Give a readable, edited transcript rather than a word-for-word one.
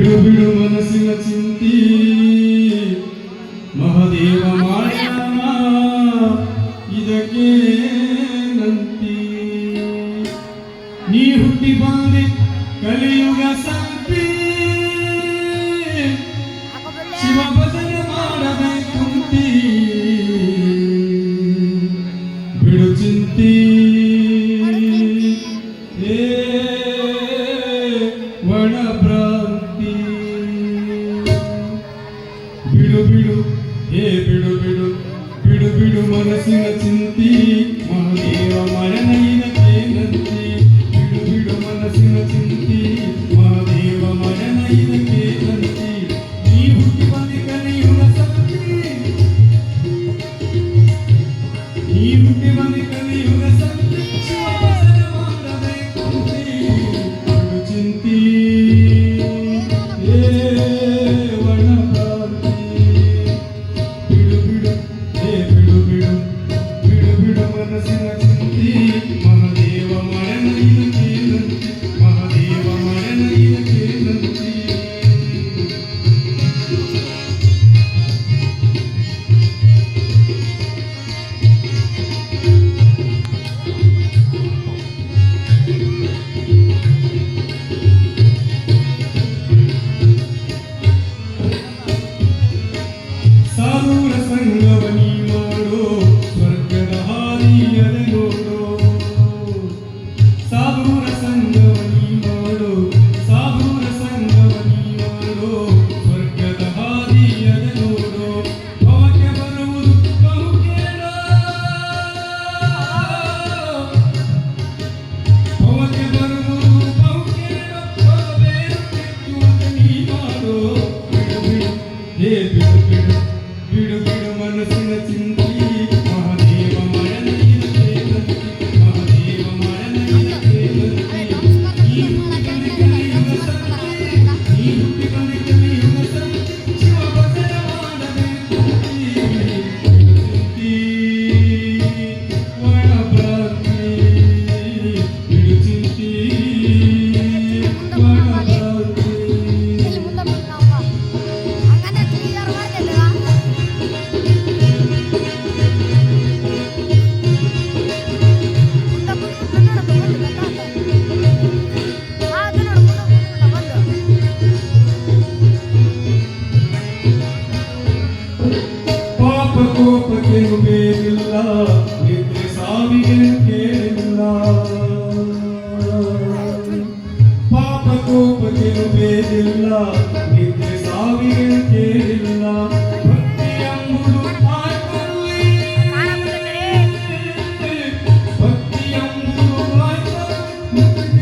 ಬಿಡು ಬಿಡು ಮನಸ್ಸಿನ ಚಿಂತಿ ಮಹಾದೇವ ಮಾಡ್ಯಾನ ಇದಕ್ಕೆ ನಂತಿ ನೀ ಹುಟ್ಟಿ ಬಂದಿ ಕಲಿಯುಗ ಸಂತಿ ಶಿವ ಭಜನೆ ಮಾಡಬೇಕುಂತಿ ಬಿಡು ಚಿಂತಿ ವಣ ಭ್ರಾಂತಿ ಬಿಡು ಬಿಡು ಬಿಡು ಬಿಡು ಬಿಡು ಬಿಡು ಮನಸ್ಸಿನ ಚಿಂತಿ ಮಹಾದೇವ ಮರಣ ಇದಕ್ಕೆ ನಂತಿ ಬಿಡು ಬಿಡು ಮನಸ್ಸಿನ ಚಿಂತಿ ಮಹಾದೇವ ಮರಣ ಇದಕ್ಕೆ ನಂತಿ ನೀ ಹುಟ್ಟಿ ಬಂದಿ ಕಲಿಯುಗ ಸಂತಿ ನೀ ಹುಟ್ಟಿ ಬಂದಿ ಕಲಿಯುಗ ಸಂತಿ ಶಿವ ಭಜನೆ ಮಾಡಬೇಕುಂತಿ ಬಿಡು ಚಿಂತಿ ವಣ ಭ್ರಾಂತಿ ಬಿಡು ಬಿಡು ಬಿಡು ಬಿಡು ಬಿಡು ಬಿಡು ಮನಸ್ಸಿನ ಚಿಂತಿ ಮಹಾದೇವ ಮರಣ ಇದಕ್ಕೆ ನಂತಿ ಮಹಾದೇವ ಮರಣ ಇದಕ್ಕೆ ನಂತಿ ಸಾಧುರ ಸಂಗವನಿ ಮಾಡೋ ಸ್ವರ್ಗದ ಹಾದಿಯದೆ ನೋಡೋ ಸಾಧುರ ಸಂಗವನಿ ಮಾಡೋ ಸಾಧುರ ಸಂಗವನಿ ಮಾಡೋ ಸ್ವರ್ಗದ ಹಾದಿಯದೆ ನೋಡೋ ಭವಕ್ಕೆ ಬರುವುದು ಬಹುಕೇಳೋ ಭವಕ್ಕೆ ಬರುವುದು ಬಹುಕೇಳೋ ಭವಬೇರು ಕಿತ್ತುವಂತೆ ನೀ ಮಾಡೋ ಬಿಡು ಬಿಡು ಬಿಡು ಬಿಡು ಬಿಡು ಬಿಡು ಮನಸ್ಸಿನ ಚಿಂತಿ ಮಹಾದೇವ ಮರಣ ಇದಕ್ಕೆ ನಂತಿ ಮಹಾದೇವ ಮರಣ ಇದಕ್ಕೆ ನಂತಿ ನೀ ಹುಟ್ಟಿ ಬಂದಿ ಕಲಿಯುಗ ಸಂತಿ ನೀ ಹುಟ್ಟಿ ಬಂದಿ ಕಲಿಯುಗ ಸಂತಿ ಶಿವ ಭಜನೆ ಮಾಡಬೇಕುಂತಿ ಬಿಡು ಚಿಂತಿ ವಣ ಭ್ರಾಂತಿ ಬಿಡು ಚಿಂತಿ ವಣ ಭ್ರಾಂತಿ ಪಾಪ ಕೋಪಕ್ಕೇನು ಬೇರಿಲ್ಲ ನಿದ್ರೆ ಸಾವಿಗೇನು ಕೇಳಿಲ್ಲ ಪಾಪ ಕೋಪಕ್ಕೇನು ಬೇರಿಲ್ಲ ನಿದ್ರೆ ಸಾವಿಗೇನು